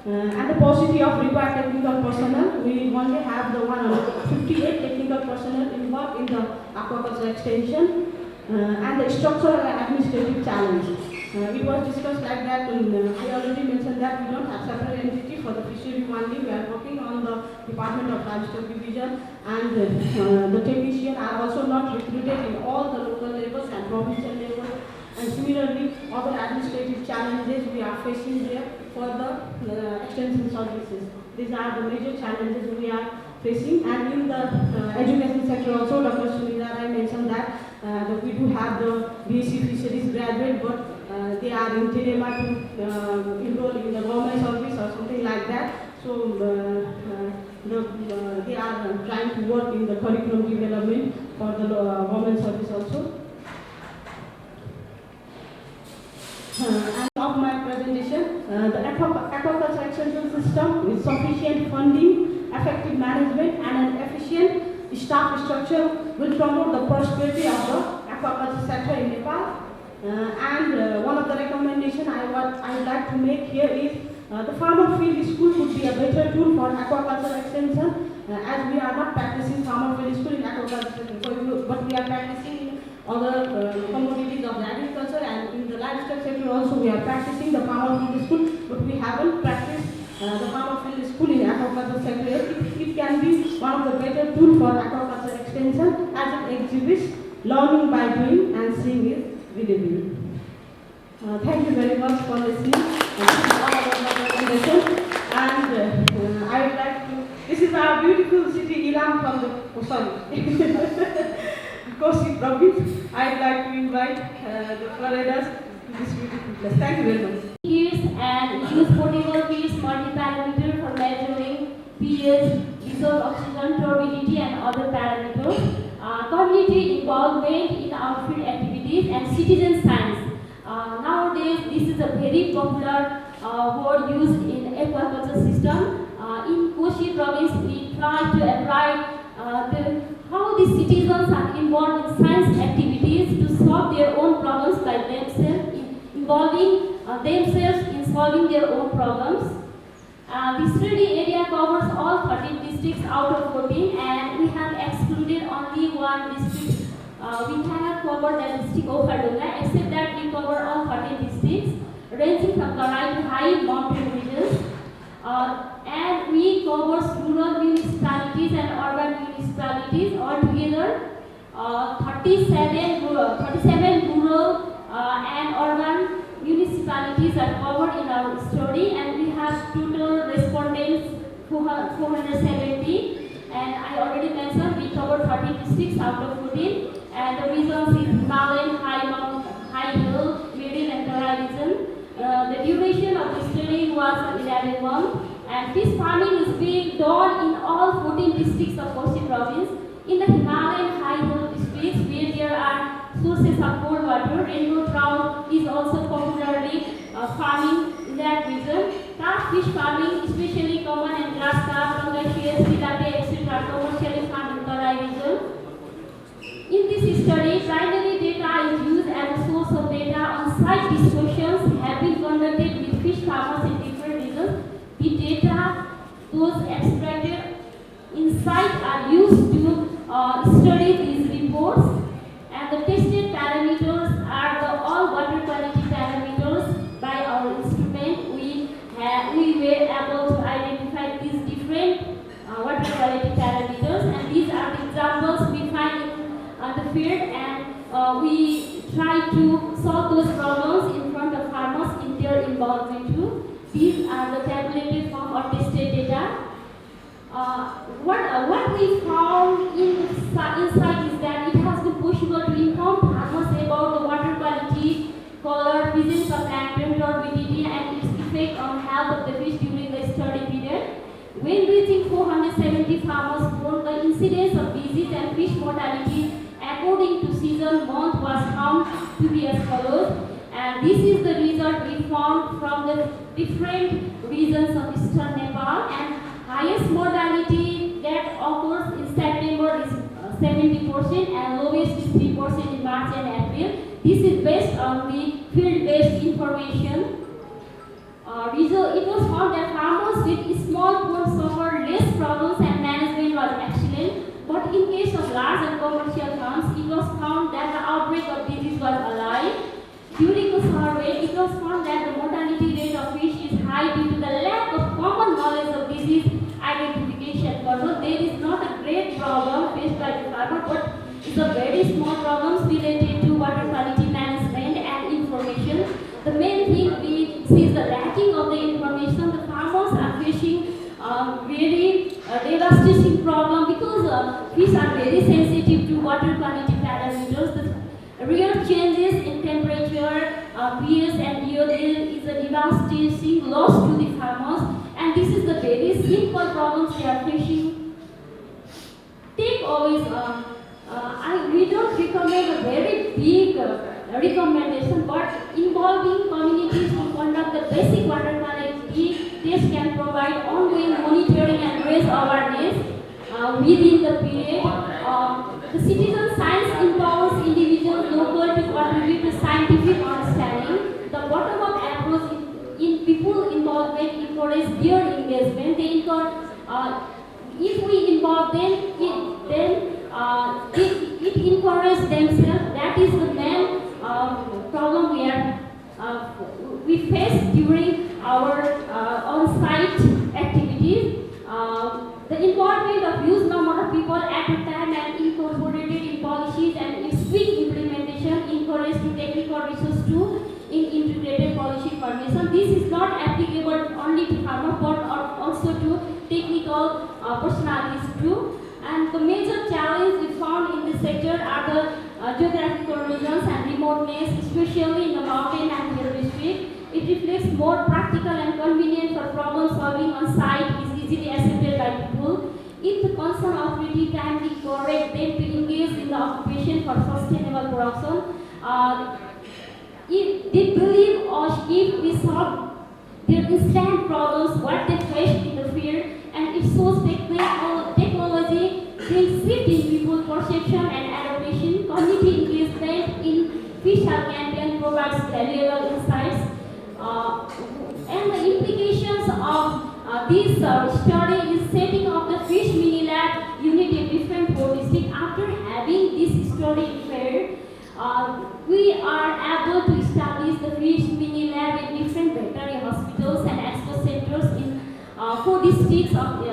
And the paucity of required technical personnel. We only have the 158 technical personnel involved in the aquaculture extension, and the structural and administrative challenges. It was discussed like that, and I already mentioned that we don't have separate entity for the fishery only. We are working on the Department of Livestock Division, and the technicians are also not recruited in all the local levels and provincial levels. And similarly, other administrative challenges we are facing there for the extension services. These are the major challenges we are facing. And in the education sector also, Dr. Sunita Rai mentioned that we do have the BSc Fisheries graduate, but they are in dilemma to enroll in the government service or something like that. So they are trying to work in the curriculum development for the government service also. And of my presentation, the aquaculture extension system with sufficient funding, effective management, and an efficient staff structure will promote the prosperity of the aquaculture sector in Nepal. And one of the recommendations I would like to make here is the farmer field school would be a better tool for aquaculture extension, as we are not practicing farmer field school in aquaculture, but we are practicing in other commodities of the agriculture, and in the livestock sector also we are practicing the farmer field school, but we haven't practiced the farmer field school in aquaculture sector. It can be one of the better tools for aquaculture extension, as it exhibits learning by doing and seeing is visible. Thank you very much for listening. This is all about my presentation. And I would like to, this is our beautiful city, Ilam from the, Kosi province. I would like to invite the foreigners to this beautiful place. Thank you very much. And use portable fields multi-parameter for measuring pH, dissolved oxygen, turbidity, and other parameters. Community involvement in our field activities and citizen science. Nowadays, this is a very popular word used in aquaculture system. In Kosi province, we try to apply how the citizens are involved in science activities to solve their own problems by themselves, involving themselves in solving their own problems. The study area covers all 13 districts out of 14, and we have excluded only one district. We cannot cover the district of Hardunga, except that we cover all 13 districts, ranging from Karai to high mountain regions. And we cover rural municipalities and urban municipalities altogether. 37 rural and urban municipalities are covered in our study, and we have total respondents 470. And I already mentioned we covered 13 districts out of 14, and the regions is Himalayan, High Hill, Middle and Terai region. The duration of the study was 11 months, and fish farming is being done in all 14 districts of Kosi province. In the Himalayan High Hill districts, where there are sources of cold water, rainbow trout is also popularly farming in that region. Carp fish farming, especially common and grass carp, pangasius, tilapia, etc., commercially farmed in Terai region. In this study, primary data is used as a source of data on site discussions have been conducted with fish farmers in different regions. The data, those extracted in sites are used to study these reports, and the tested parameters are the all water quality parameters. By our instrument, we were able to identify these different water quality parameters, and these are the examples we find in the field, and we try to solve those problems in front of farmers in their involvement too. These are the tabulated form or tested data. What we found inside is that it has been possible to inform farmers about the water quality, color, presence of plankton, turbidity, and its effect on health of the fish during the study period. When reaching 470 farmers, the incidence of disease and fish mortality according to season month was found to be as follows. And this is the result we found from the different regions of eastern Nepal. And highest mortality that occurs in September is 70% and lowest is 3% in March and April. This is based on the field-based information. It was found that farmers with small ponds suffered less problems and management was excellent. But in case of large and commercial farms, it was found that the outbreak of disease was alive. During the survey, it was found that the mortality rate of fish is high due to the lack of common knowledge of disease identification. Although there is not a great problem faced by the farmer, but it's a very small problem related to water quality management and information. The main thing we see is the lacking of the information. The farmers are facing very devastating problem because fish are very sensitive to water quality parameters. The real changes in temperature, pH and DO, there is a devastating loss to the farmers, and this is the very simple problems they are facing. Take always, we don't recommend a very big recommendation, but involving communities to conduct the basic water quality test can provide ongoing monitoring and raise awareness within the period. The citizen science empowers individuals local to contribute to scientific understanding. The bottom-up approach in people involvement encourages their engagement. They if we involve them, it encourages themselves. That is the main problem we face during our on-site activities. The involvement of huge number of people at a time and incorporated in policies and its quick implementation encouraged to technical resource too in integrated policy formation. This is not applicable only to farmers but also to technical personalities too. And the major challenges we found in this sector are the geographical regions and remoteness, especially in the mountain and hill district. It reflects more practical and convenient for problem solving on site is easily accepted by people. If the concerned authority timely correct them to engage in the occupation for sustainable production, if they believe or if we solve their instant problems, what they face in the field, and it shows technology will shift in people's perception and adaptation. Community engagement in fish health campaign provides valuable insights. And the implications of this study is setting up the fish mini lab unit in different districts. After having this study fair, we are able to establish the fish mini lab in different veterinary hospitals and expo centers in 4 districts of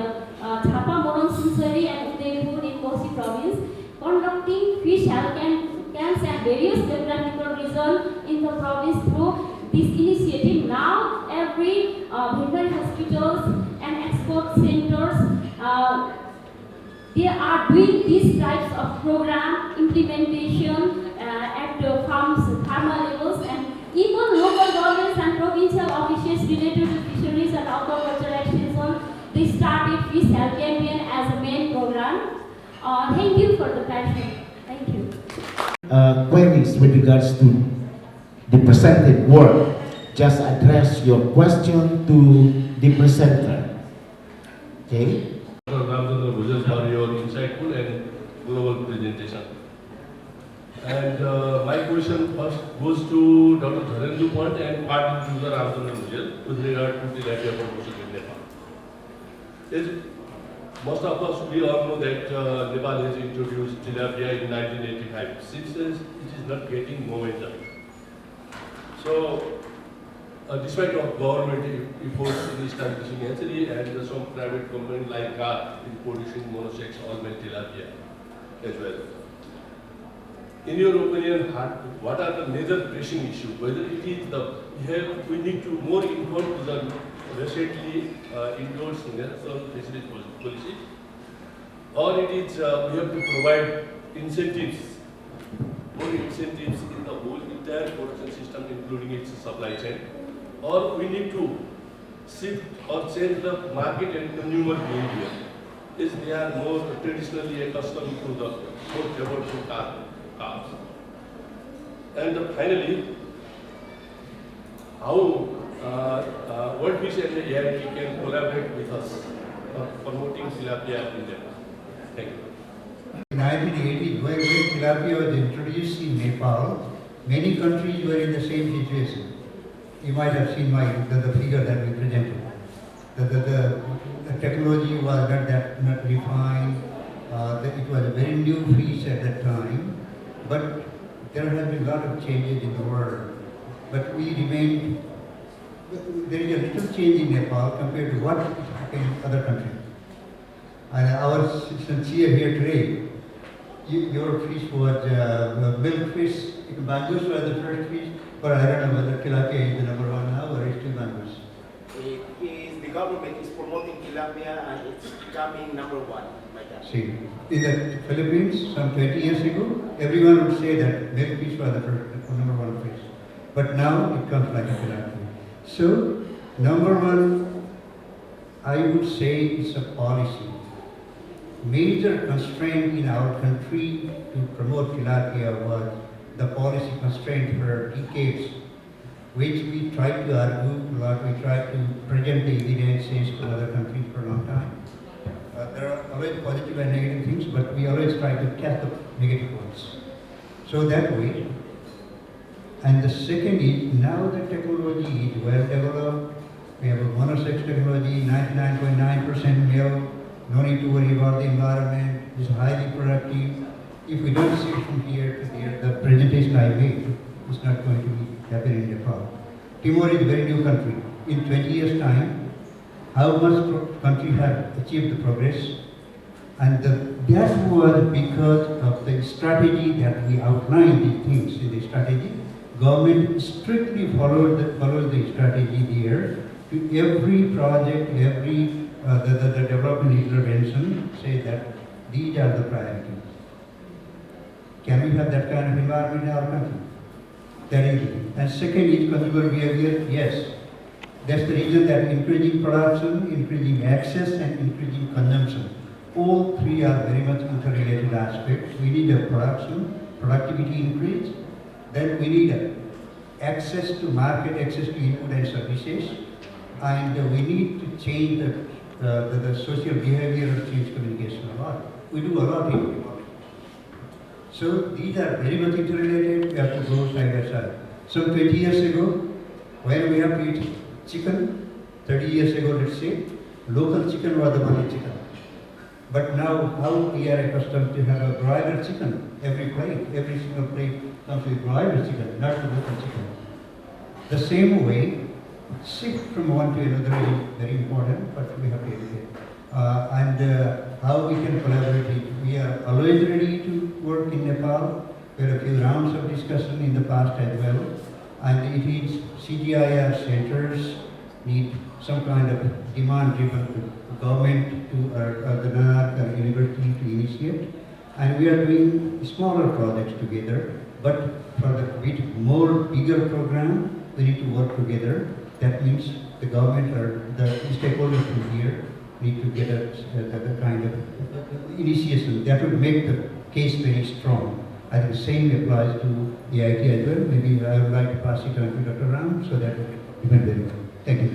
Thapa, Morong, Sunsari and Udaipur in Kosi province, conducting fish health camps and various geographical regions in the province through this initiative. Now, every veterinary hospitals and export centers, they are doing these types of program implementation at the farmer levels, and even local governments and provincial officials related to fisheries and aquaculture extension, they started fish health campaign as a main program. Thank you for the passion. Thank you. Queries with regards to the presented work. Just address your question to the presenter. Okay? Ramchandra Bhujal for your insightful and global presentation. And my question first goes to Dr. Dharendu Point and partly to the Ramchandra Bhujal with regard to the idea of promotion in Nepal. most of us, we all know that Nepal has introduced tilapia in 1985. Since then, it is not getting momentum. So, despite of government efforts in establishing hatchery and some private companies like ICAF in producing monosex all-male tilapia as well. In your opinion, what are the major pressing issues? Whether it is we need to more inform to the recently endorsed national fisheries policy, or it is we have to provide incentives, more incentives in the whole entire production system, including its supply chain, or we need to shift or change the market and consumer behavior, as they are more traditionally accustomed to the more favorable carbs. And finally, how World Fish and the AIT can collaborate with us for promoting tilapia in Nepal. Thank you. In 1980, when tilapia was introduced in Nepal, many countries were in the same situation. You might have seen the figure that we presented. The technology was not refined. It was a very new fish at that time. But there has been a lot of changes in the world. But we remained, there is a little change in Nepal compared to what happened in other countries. And our sincere here today, your fish was milk fish, bangus was the first fish, but I don't know whether tilapia is the number one now or it's still bangus. The government is promoting tilapia and it's becoming number one. See, in the Philippines, some 20 years ago, everyone would say that milk fish was the number one fish. But now it comes like a tilapia. So, number one, I would say it's a policy. Major constraint in our country to promote tilapia was the policy constraint for decades, which we tried to argue a lot, we tried to present the evidences to other countries for a long time. There are always positive and negative things, but we always try to catch the negative ones. So that way. And the second is, now the technology is well developed. We have a monosex technology, 99.9% male, no need to worry about the environment, it's highly productive. If we don't see from here to there, the presentation I made is not going to be happening in Nepal. Timor is a very new country. In 20 years' time, how much country have achieved the progress, and that was because of the strategy that we outlined these things in the strategy. Government strictly follows the strategy there. To every project, every the development intervention, say that these are the priorities. Can we have that kind of environment in our country? That is it. And second is consumer behavior. Yes. That's the reason that increasing production, increasing access, and increasing consumption. All three are very much interrelated aspects. We need a productivity increase. Then we need access to market, access to input and services. And we need to change the social behavior of change communication a lot. We do a lot in it. So these are very much interrelated. We have to go side by side. So 20 years ago, when we have to eat chicken, 30 years ago, let's say, local chicken was the only chicken. But now, how we are accustomed to have a broiler chicken, every single plate comes with broiler chicken, not the local chicken. The same way, shift from one to another is very important, but we have to educate. How we can collaborate. We are always ready to work in Nepal. There are a few rounds of discussion in the past as well. And it is CGIAR centers need some kind of demand-driven government to the NARC or university to initiate. And we are doing smaller projects together. But for the bit more bigger program, we need to work together. That means the government or the stakeholders from here need to get a kind of initiation that would make the case very strong. I think the same applies to the IT as well. Maybe I would like to pass it on to Dr. Ram so that it went very well. Thank you.